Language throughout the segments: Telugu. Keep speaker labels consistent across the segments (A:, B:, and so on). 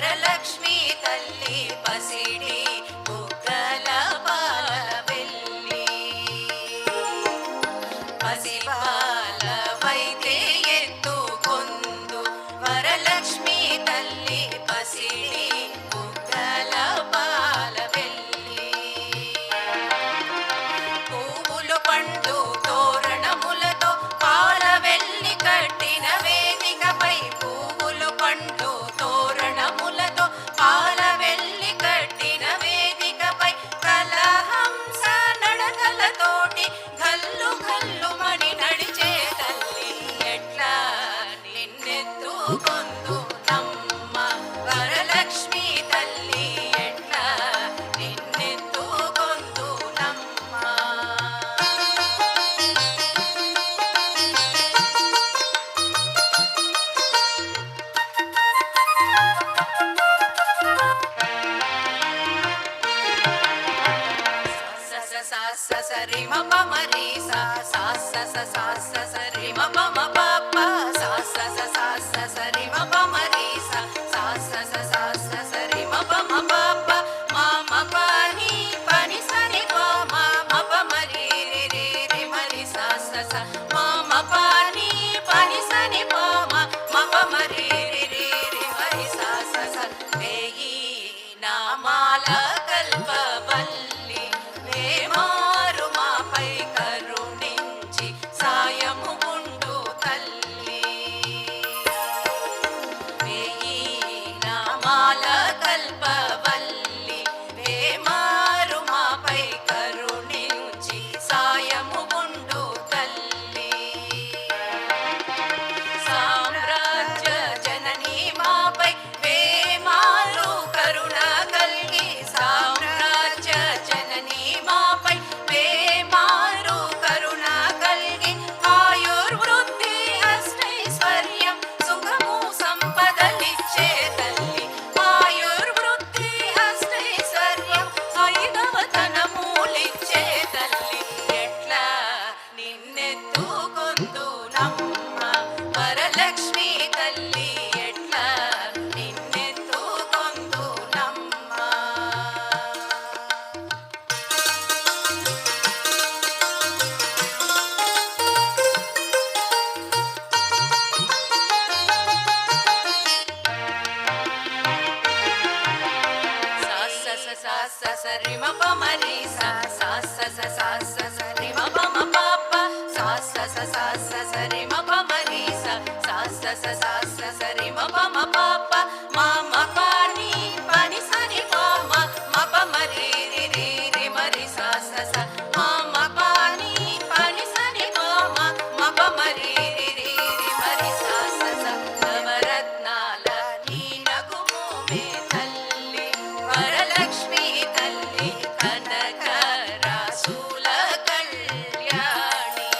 A: వరలక్ష్మి తల్లి పసిడి బుగ్గల పాలవెల్లి పసిపాలవైతే ఎత్తుకొందు వరలక్ష్మి తల్లి పసిడి బుగ్గల పాలవెల్లి పువ్వులు పండు తోరణములతో పాలవెల్లి కట్టిన వేదికపై పువ్వులు పండు తోరణములతో పాలవెల్లి కట్టిన వేదికపై కలహంస నడకలతోటి గల్లు గల్లు మని నడిచే తల్లి ఎట్లా నిన్నెత్తుకొందు నమ్మ వరలక్ష్మి తల్లి ఎట్లా నిన్నెత్తుకొందు నమ్మ. సరి మ ప మ రి సా సా స స సా స సరి మ ప మ ప ప సా స స సా స సరి మ ప మ రి సా సా స స సా స సరి మ ప మ ప ప మ మ ప ని ప ని స ని ప మ మ ప మ రి రి రి రి మ రి సా స స మ మ ప ని ప ని స ని ప మ మ ప మ రి రి రి రి మ రి సా స స వేయి నామాల కల్పవల్లి వేమారు మాపై కరుణించి సాయము ఉండు తల్లి వేయి నామాల కల్పవల్లి వేమారు మాపై కరుణించి సాయము ఉండు తల్లి సామ్రాజ్య జననీ మాపై వేమారు కరుణ కల్గి సామ్రాజ్య జననీ మాపై వేమారు కరుణ కల్గి ఆయుర్వృద్ధి అష్టైశ్వర్యం సుఖము సంపదలిచ్చే తల్లి ఆయుర్వృద్ధి అష్టైశ్వర్యం ఐదవతనములిచ్చే తల్లి ఎట్లా నిన్నెత్తుకొందు నమ్మ వరలక్ష్మి తల్లి ఎట్లా నిన్నెత్తుకొందు నమ్మ. సా స సరి మ ప మ రి సా సా స స సా స సరి మ ప మ ప ప సా స స సా స సరి మ ప మ రి సా సా స స సా స సరి మ ప మ ప ప మ మ ప ని ప ని స ని ప మ మ ప మ రి రి రి రి మ రి సా స స మ మ ప ని ప ని స ని ప మ మ ప మ రి రి రి రి మ రి సా స స నవరత్నాల నీ నగుమోమే తల్లి వరలక్ష్మి తల్లి కనక రాసుల కళ్యాణి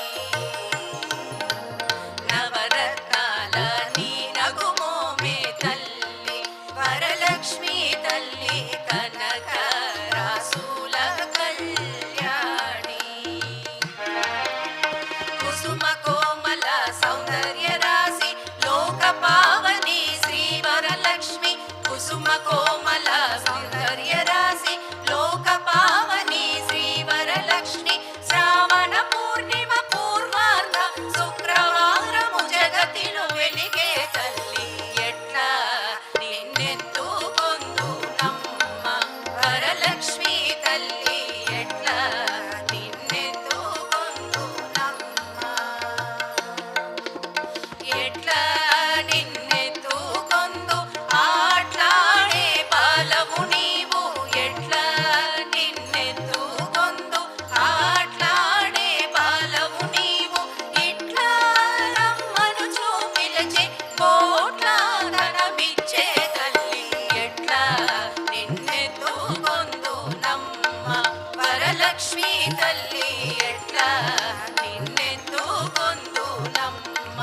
A: నవరత్నాల నీ నగుమోమే తల్లి వరలక్ష్మి తల్లి కనక రాసుల కళ్యాణి కుసుమ కోమల సౌందర్య రాశి లోక పావని శ్రీ వరలక్ష్మి కుసుమ కోమల సౌందర్య రాశి లోక పావని శ్రీ వరలక్ష్మి శ్రావణ పూర్ణిమ పూర్వార్ధ శుక్రవారము జగతిలో వెలిగే తల్లి ఎట్లా నిన్నెత్తుకొందు నమ్మ వరలక్ష్మి తల్లి ఎట్లా నిన్నెత్తుకొందు నమ్మ ఎట్లా నిన్నెత్తుకొందు ఆట్లాడే బాలవు నీవు ఎట్లా నిన్నెత్తుకొందు ఆట్లాడే బాలవు నీవు ఇట్లా రమ్మను చూపిలచే కోట్ల ధనమిచ్చే తల్లి ఎట్లా నిన్నెత్తుకొందు నమ్మ వరలక్ష్మి తల్లి ఎట్లా నిన్నెత్తుకొందు నమ్మ